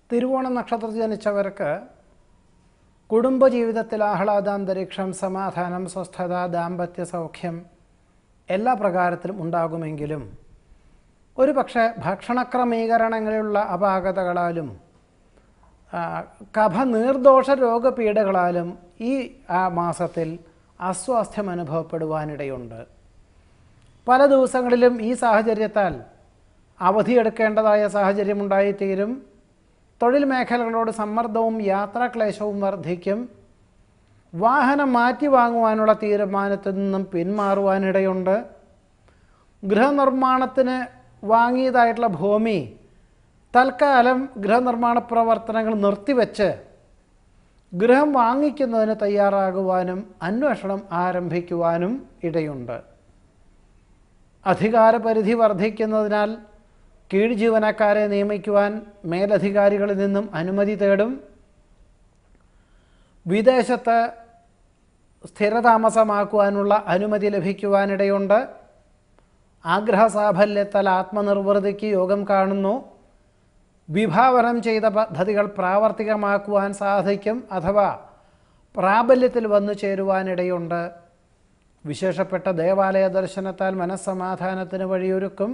തിരുവോണം നക്ഷത്രത്തിൽ ജനിച്ചവർക്ക് കുടുംബജീവിതത്തിൽ ആഹ്ലാദാന്തരീക്ഷം, സമാധാനം, സ്വസ്ഥത, ദാമ്പത്യ സൗഖ്യം എല്ലാ പ്രകാരത്തിലും ഉണ്ടാകുമെങ്കിലും ഒരു പക്ഷേ ഭക്ഷണക്രമീകരണങ്ങളിലുള്ള അപാകതകളാലും കഫ നീർദോഷ രോഗപീഠകളാലും ഈ മാസത്തിൽ അസ്വാസ്ഥ്യം അനുഭവപ്പെടുവാനിടയുണ്ട്. പല ദിവസങ്ങളിലും ഈ സാഹചര്യത്താൽ അവധിയെടുക്കേണ്ടതായ സാഹചര്യമുണ്ടായിത്തീരും. തൊഴിൽ മേഖലകളോട് സമ്മർദ്ദവും യാത്രാക്ലേശവും വർദ്ധിക്കും. വാഹനം മാറ്റി വാങ്ങുവാനുള്ള തീരുമാനത്തിൽ നിന്നും പിന്മാറുവാനിടയുണ്ട്. ഗൃഹനിർമ്മാണത്തിന് വാങ്ങിയതായിട്ടുള്ള ഭൂമി തൽക്കാലം ഗൃഹനിർമ്മാണ പ്രവർത്തനങ്ങൾ നിർത്തിവെച്ച് ഗൃഹം വാങ്ങിക്കുന്നതിന് തയ്യാറാകുവാനും അന്വേഷണം ആരംഭിക്കുവാനും ഇടയുണ്ട്. അധികാരപരിധി വർദ്ധിക്കുന്നതിനാൽ കീഴ് ജീവനക്കാരെ നിയമിക്കുവാൻ മേലധികാരികളിൽ നിന്നും അനുമതി തേടും. വിദേശത്ത് സ്ഥിരതാമസമാക്കുവാനുള്ള അനുമതി ലഭിക്കുവാനിടയുണ്ട്. ആഗ്രഹസാഫല്യത്താൽ ആത്മനിർവൃതിക്ക് യോഗം കാണുന്നു. വിഭാവനം ചെയ്ത പദ്ധതികൾ പ്രാവർത്തികമാക്കുവാൻ സാധിക്കും അഥവാ പ്രാബല്യത്തിൽ വന്നു ചേരുവാനിടയുണ്ട്. വിശേഷപ്പെട്ട ദേവാലയ ദർശനത്താൽ മനസ്സമാധാനത്തിന് വഴിയൊരുക്കും.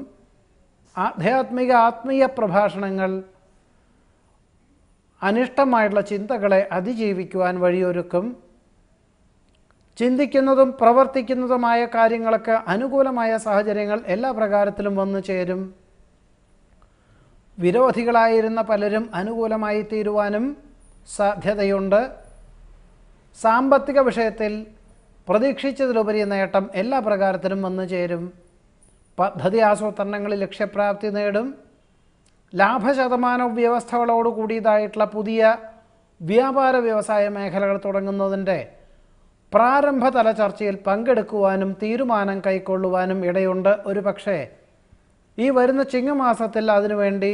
ആത്മീയ പ്രഭാഷണങ്ങൾ അനിഷ്ടമായിട്ടുള്ള ചിന്തകളെ അതിജീവിക്കുവാൻ വഴിയൊരുക്കും. ചിന്തിക്കുന്നതും പ്രവർത്തിക്കുന്നതുമായ കാര്യങ്ങൾക്ക് അനുകൂലമായ സാഹചര്യങ്ങൾ എല്ലാ പ്രകാരത്തിലും വന്നു ചേരും. വിരോധികളായിരുന്ന പലരും അനുകൂലമായി തീരുവാനും സാധ്യതയുണ്ട്. സാമ്പത്തിക വിഷയത്തിൽ പ്രതീക്ഷിച്ചതിലുപരി നേട്ടം എല്ലാ പ്രകാരത്തിലും വന്നു ചേരും. പദ്ധതി ആസൂത്രണങ്ങളിൽ ലക്ഷ്യപ്രാപ്തി നേടും. ലാഭശതമാന വ്യവസ്ഥകളോട് കൂടിയതായിട്ടുള്ള പുതിയ വ്യാപാര വ്യവസായ മേഖലകൾ തുടങ്ങുന്നതിൻ്റെ പ്രാരംഭതല ചർച്ചയിൽ പങ്കെടുക്കുവാനും തീരുമാനം കൈക്കൊള്ളുവാനും ഇടയുണ്ട്. ഒരു പക്ഷേ ഈ വരുന്ന ചിങ്ങമാസത്തിൽ അതിനുവേണ്ടി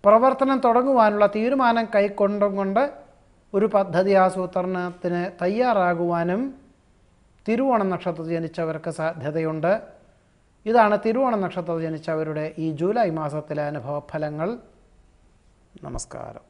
പ്രവർത്തനം തുടങ്ങുവാനുള്ള തീരുമാനം കൈക്കൊണ്ടുകൊണ്ട് ഒരു പദ്ധതി ആസൂത്രണത്തിന് തയ്യാറാകുവാനും തിരുവോണം നക്ഷത്രത്തിൽ ജനിച്ചവർക്ക് സാധ്യതയുണ്ട്. ഇതാണ് തിരുവോണം നക്ഷത്രത്തിൽ ജനിച്ചവരുടെ ഈ ജൂലൈ മാസത്തിലെ അനുഭവഫലങ്ങൾ. നമസ്കാരം.